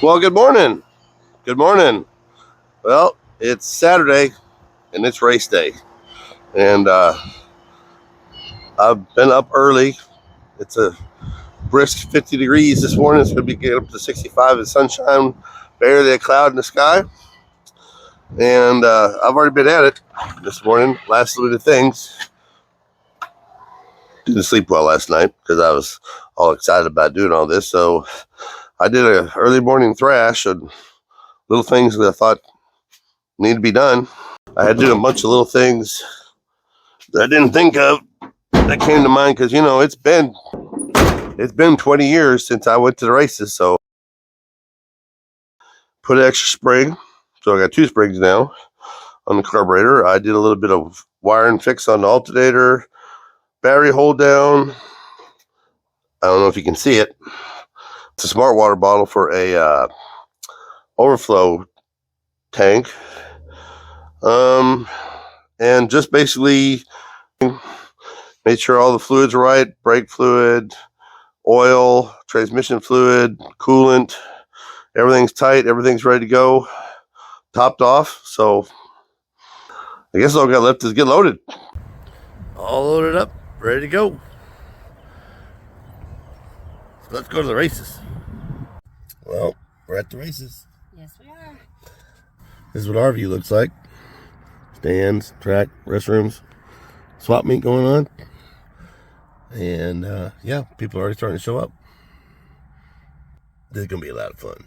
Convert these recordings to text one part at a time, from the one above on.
Well, good morning. Good morning. Well, it's Saturday and it's race day. And I've been up early. It's a brisk 50 degrees this morning. It's going to be getting up to 65 in sunshine, barely a cloud in the sky. And I've already been at it this morning. Last little bit of things. Didn't sleep well last night because I was all excited about doing all this. So I did an early morning thrash and little things that I thought need to be done. I had to do a bunch of little things that I didn't think of that came to mind because, you know, it's been 20 years since I went to the races. So put an extra spring. So I got 2 springs now on the carburetor. I did a little bit of wiring fix on the alternator, battery hold down. I don't know if you can see it. It's a smart water bottle for a overflow tank. And just basically made sure all the fluids are right, brake fluid, oil, transmission fluid, coolant, everything's tight, everything's ready to go, topped off. So I guess all I got left is get loaded. All loaded up, ready to go. So let's go to the races. Well, we're at the races. Yes, we are. This is what our view looks like. Stands, track, restrooms, swap meet going on. And yeah, people are already starting to show up. This is going to be a lot of fun.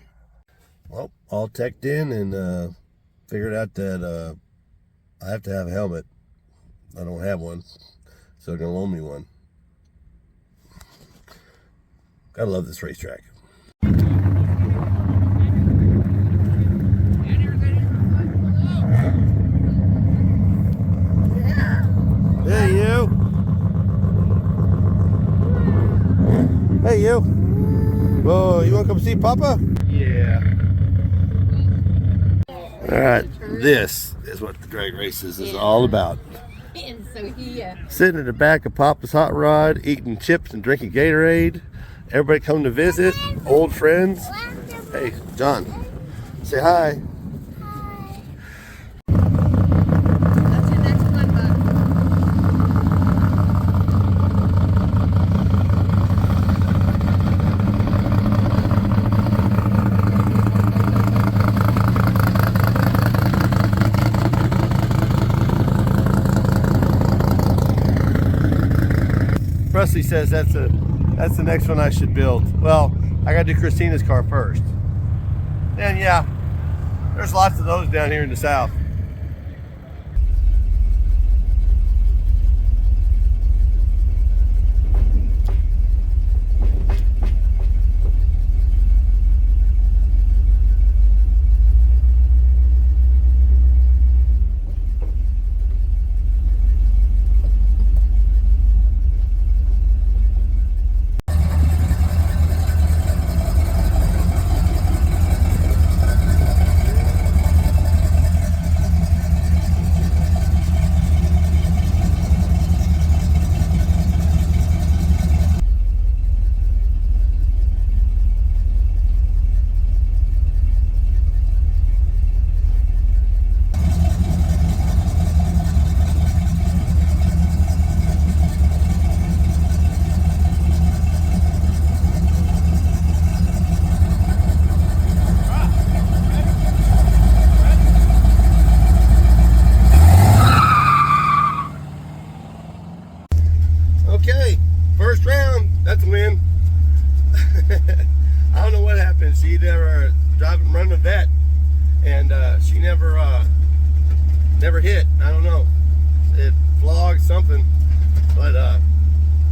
Well, all teched in and figured out that I have to have a helmet. I don't have one, so they're going to loan me one. Gotta love this racetrack. Hey, you. Hey, you. Whoa, you want to come see Papa? Yeah. All right, this is what the drag races is all about. And so he sitting in the back of Papa's hot rod, eating chips and drinking Gatorade. Everybody come to visit, old friends. Hey, John, say hi. That's your next one, bud. Presley says that's the next one I should build. Well, I gotta do Christina's car first. And yeah, there's lots of those down here in the south. Okay, first round, that's a win. I don't know what happened. She never driving running a vet, and she never hit. I don't know. It vlogged something, but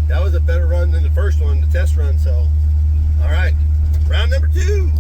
that was a better run than the first one, the test run. So, all right, round number 2.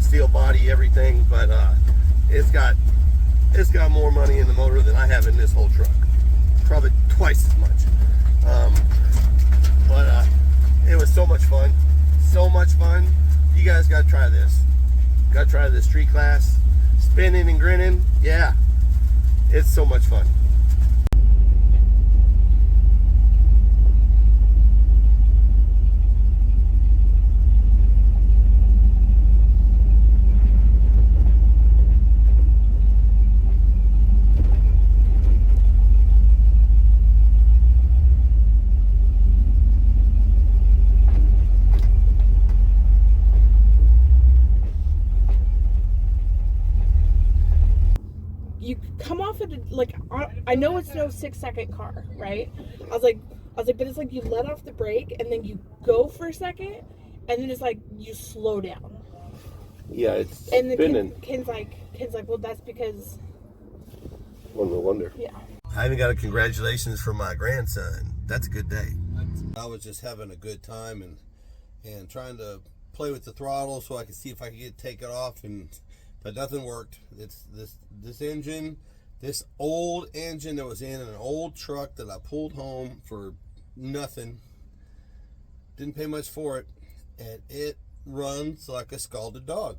steel body, everything, but it's got more money in the motor than I have in this whole truck. Probably twice as much. But it was so much fun. So much fun. You guys got to try this. Got to try this street class. Spinning and grinning. Yeah. It's so much fun. You come off at like, I know it's no 6-second car, right? I was like, but it's like you let off the brake and then you go for a second, and then it's like you slow down. Yeah, it's and spinning. And Ken's like, well, that's because. One will wonder. Yeah. I even got a congratulations from my grandson. That's a good day. I was just having a good time and trying to play with the throttle so I could see if I could take it off, but nothing worked. It's this engine, this old engine that was in an old truck that I pulled home for nothing. Didn't pay much for it, and it runs like a scalded dog.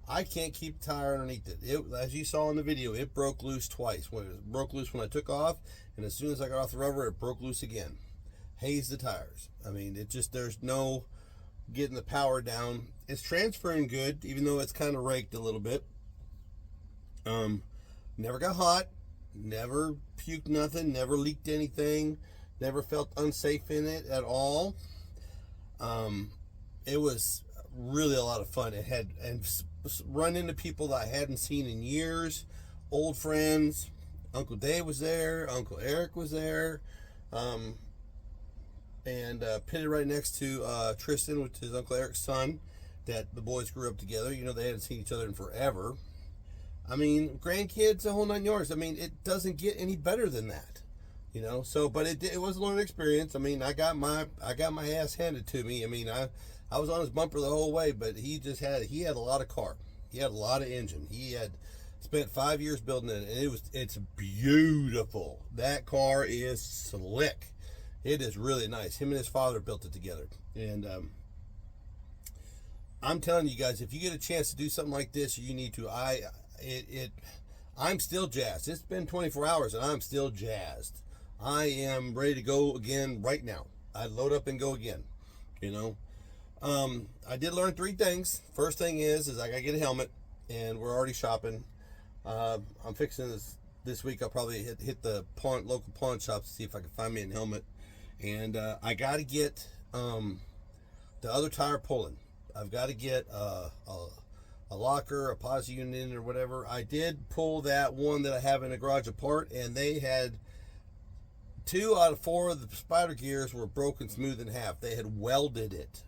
I can't keep the tire underneath it. As you saw in the video, it broke loose twice. It broke loose when I took off, and as soon as I got off the rubber, it broke loose again. Hazed the tires. I mean, it just, there's no getting the power down. It's transferring good, even though it's kind of raked a little bit. Never got hot, never puked nothing, never leaked anything, never felt unsafe in it at all. It was really a lot of fun. It had, and run into people that I hadn't seen in years, old friends. Uncle Dave was there, Uncle Eric was there, and pitted right next to Tristan, which is Uncle Eric's son, that the boys grew up together. You know, they hadn't seen each other in forever. I mean, grandkids, the whole 9 yards. I mean, it doesn't get any better than that, you know. So, but it was a learning experience. I mean, I got my ass handed to me. I mean, I was on his bumper the whole way, but he had a lot of car. He had a lot of engine. He had spent 5 years building it, and it's beautiful. That car is slick. It is really nice. Him and his father built it together, and I'm telling you guys, if you get a chance to do something like this, you need to. I'm still jazzed. It's been 24 hours, and I'm still jazzed. I am ready to go again right now. I'd load up and go again, you know. I did learn 3 things. First thing is I gotta get a helmet, and we're already shopping. I'm fixing this week. I'll probably hit the local pawn shops to see if I can find me a helmet, and I gotta get the other tire pulling. I've got to get a locker, a posi unit in, or whatever. I did pull that one that I have in the garage apart, and they had 2 out of 4 of the spider gears were broken smooth in half. They had welded it.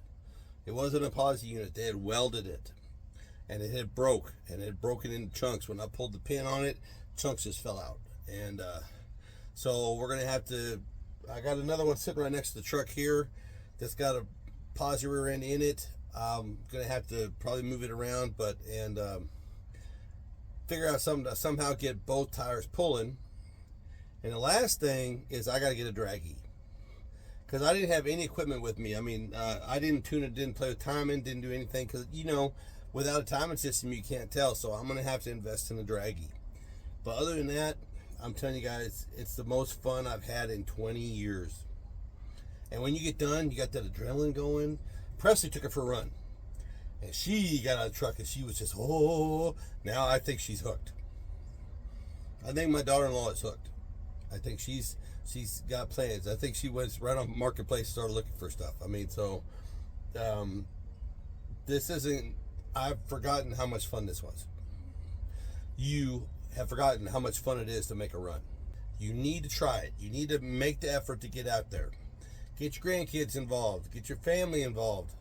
It wasn't a posi unit. They had welded it, and it had broke, and it had broken into chunks. When I pulled the pin on it, chunks just fell out. And so we're gonna have to. I got another one sitting right next to the truck here that's got a posi rear end in it. I'm gonna have to probably move it around, and figure out something to somehow get both tires pulling. And the last thing is I got to get a draggy, because I didn't have any equipment with me. I mean, I didn't tune it, didn't play with timing, didn't do anything, because, you know, without a timing system you can't tell. So I'm gonna have to invest in a draggy. But other than that, I'm telling you guys, it's the most fun I've had in 20 years. And when you get done, you got that adrenaline going. Presley took her for a run, and she got out of the truck, and she was just, oh, now I think she's hooked. I think my daughter-in-law is hooked. I think she's got plans. I think she went right on Marketplace and started looking for stuff. I mean, so this isn't, I've forgotten how much fun this was. You have forgotten how much fun it is to make a run. You need to try it. You need to make the effort to get out there. Get your grandkids involved. Get your family involved.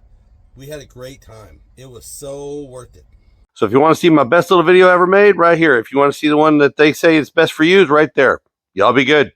We had a great time. It was so worth it. So if you want to see my best little video ever made, right here. If you want to see the one that they say is best for you, is right there. Y'all be good.